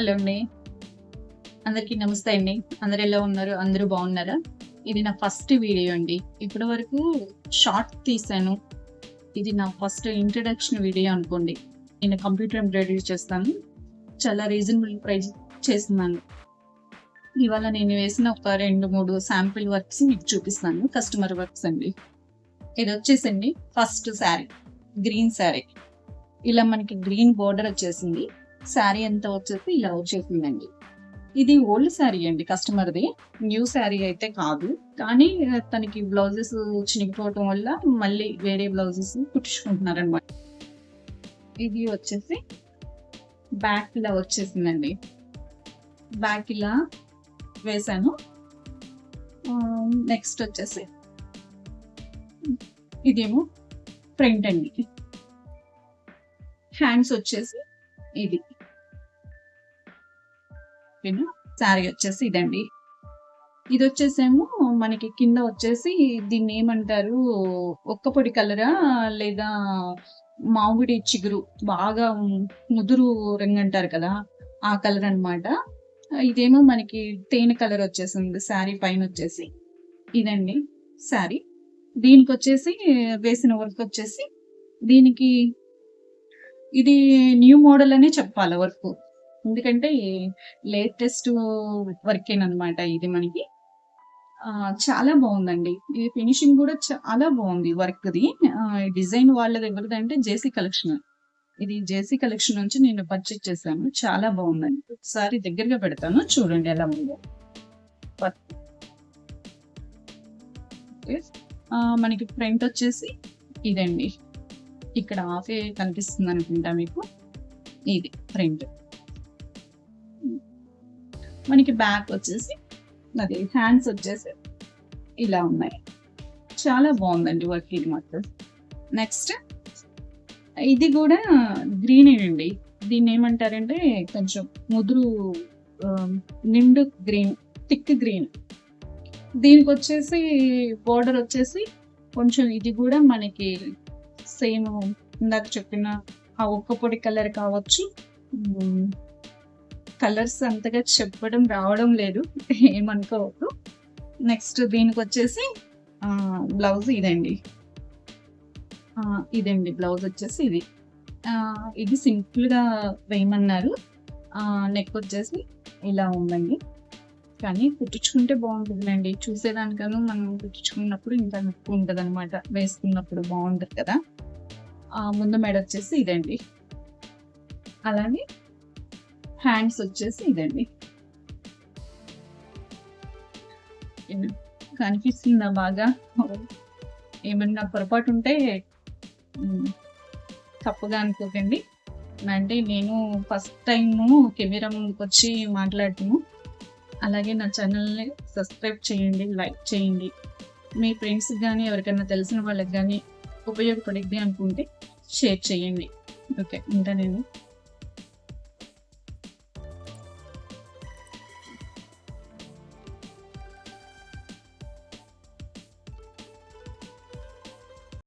Hello అండి. అందరికీ నమస్తే అండి. అందరూ ఎలా ఉన్నారు? అందరూ బాగున్నారా? ఇది నా ఫస్ట్ వీడియో అండి. ఇప్పటి వరకు షార్ట్ తీశాను. ఇది నా ఫస్ట్ ఇంట్రడక్షన్ వీడియో అనుకోండి. నేను కంప్యూటర్ ఎంబ్రాయిడరీ చేస్తాను. చాలా రీజనబుల్ ప్రైస్ చేస్తున్నాను. ఇవాళ నేను వేసిన ఒక 2, 3 శాంపిల్ వర్క్స్ మీకు చూపిస్తాను. కస్టమర్ వర్క్స్ అండి. ఇది వచ్చేసండి ఫస్ట్ శారీ. గ్రీన్ శారీ. ఇలా మనకి గ్రీన్ బోర్డర్ వచ్చేసింది. శారీ అంతా వచ్చేసి ఇలా వచ్చేసిందండి. ఇది ఓల్డ్ శారీ అండి కస్టమర్ది. న్యూ శారీ అయితే కాదు. కానీ తనకి బ్లౌజెస్ చినిగిపోవటం వల్ల మళ్ళీ వేరే బ్లౌజెస్ కుట్టించుకుంటున్నారనమాట. ఇది వచ్చేసి బ్యాక్ ఇలా వచ్చేసిందండి. బ్యాక్ ఇలా వేసాను. నెక్స్ట్ వచ్చేసి ఇదేమో ఫ్రంట్ అండి. హ్యాండ్స్ వచ్చేసి ఇది. శారీ వచ్చేసి ఇదండి. ఇది వచ్చేసేమో మనకి కింద వచ్చేసి దీన్ని ఏమంటారు, ఒక్కపొడి కలరా లేదా మామిడి చిగురు బాగా ముదురు రంగు అంటారు కదా, ఆ కలర్ అన్నమాట. ఇదేమో మనకి తేనె కలర్ వచ్చేసింది శారీ పైన వచ్చేసి. ఇదండి శారీ. దీనికి వచ్చేసి వేసిన వర్క్ వచ్చేసి దీనికి ఇది న్యూ మోడల్ అనే చెప్పాలి వర్క్. ఎందుకంటే లేటెస్ట్ వర్కేనమాట ఇది మనకి. చాలా బాగుందండి. ఇది ఫినిషింగ్ కూడా చాలా బాగుంది వర్క్ది. డిజైన్ వాళ్ళది ఎవరిదంటే జేసీ కలెక్షన్. ఇది జేసీ కలెక్షన్ నుంచి నేను పర్చేజ్ చేశాను. చాలా బాగుందండి. ఒకసారి దగ్గరగా పెడతాను చూడండి ఎలా ఉందో. మనకి ఫ్రంట్ వచ్చేసి ఇదండి. ఇక్కడ హాఫే కనిపిస్తుంది అనుకుంటా మీకు. ఇది ఫ్రంట్. మనకి బ్యాక్ వచ్చేసి అది హ్యాండ్స్ వచ్చేసి ఇలా ఉన్నాయి. చాలా బాగుందండి వర్క్ ఇది మాత్రం. నెక్స్ట్ ఇది కూడా గ్రీన్ అండి. దీన్ని ఏమంటారంటే కొంచెం ముదురు నిండు గ్రీన్, థిక్ గ్రీన్. దీనికి వచ్చేసి బోర్డర్ వచ్చేసి కొంచెం ఇది కూడా మనకి సేమ్ ఇందాక చెప్పిన ఆ ఒక్కపొడి కలర్ కావచ్చు. కలర్స్ అంతగా చెప్పడం రావడం లేదు, ఏమనుకోవద్దు. నెక్స్ట్ దీనికి వచ్చేసి బ్లౌజ్ ఇదండి. ఇదండి బ్లౌజ్ వచ్చేసి ఇది. ఇది సింపుల్గా వేయమన్నారు. నెక్ వచ్చేసి ఇలా ఉందండి. కానీ కుట్టించుకుంటే బాగుంటుందండి. చూసేదానికన్నా మనం కుట్టించుకున్నప్పుడు ఇంకా నొప్పి ఉంటుంది అనమాట. వేసుకున్నప్పుడు బాగుంటుంది కదా. ముందు మెడ వచ్చేసి ఇదండి. అలాగే హ్యాండ్స్ వచ్చేసి ఇదండి. కనిపిస్తుందా బాగా? ఏమన్నా పొరపాటు ఉంటే తప్పుగా అనుకోకండి. అంటే నేను ఫస్ట్ టైము కెమెరా ముందుకు వచ్చి మాట్లాడటము. అలాగే నా ఛానల్ని సబ్స్క్రైబ్ చేయండి, లైక్ చేయండి. మీ ఫ్రెండ్స్కి కానీ ఎవరికైనా తెలిసిన వాళ్ళకి కానీ ఉపయోగపడిద్ది అనుకుంటే షేర్ చేయండి. ఓకే, ఉంటా నేను.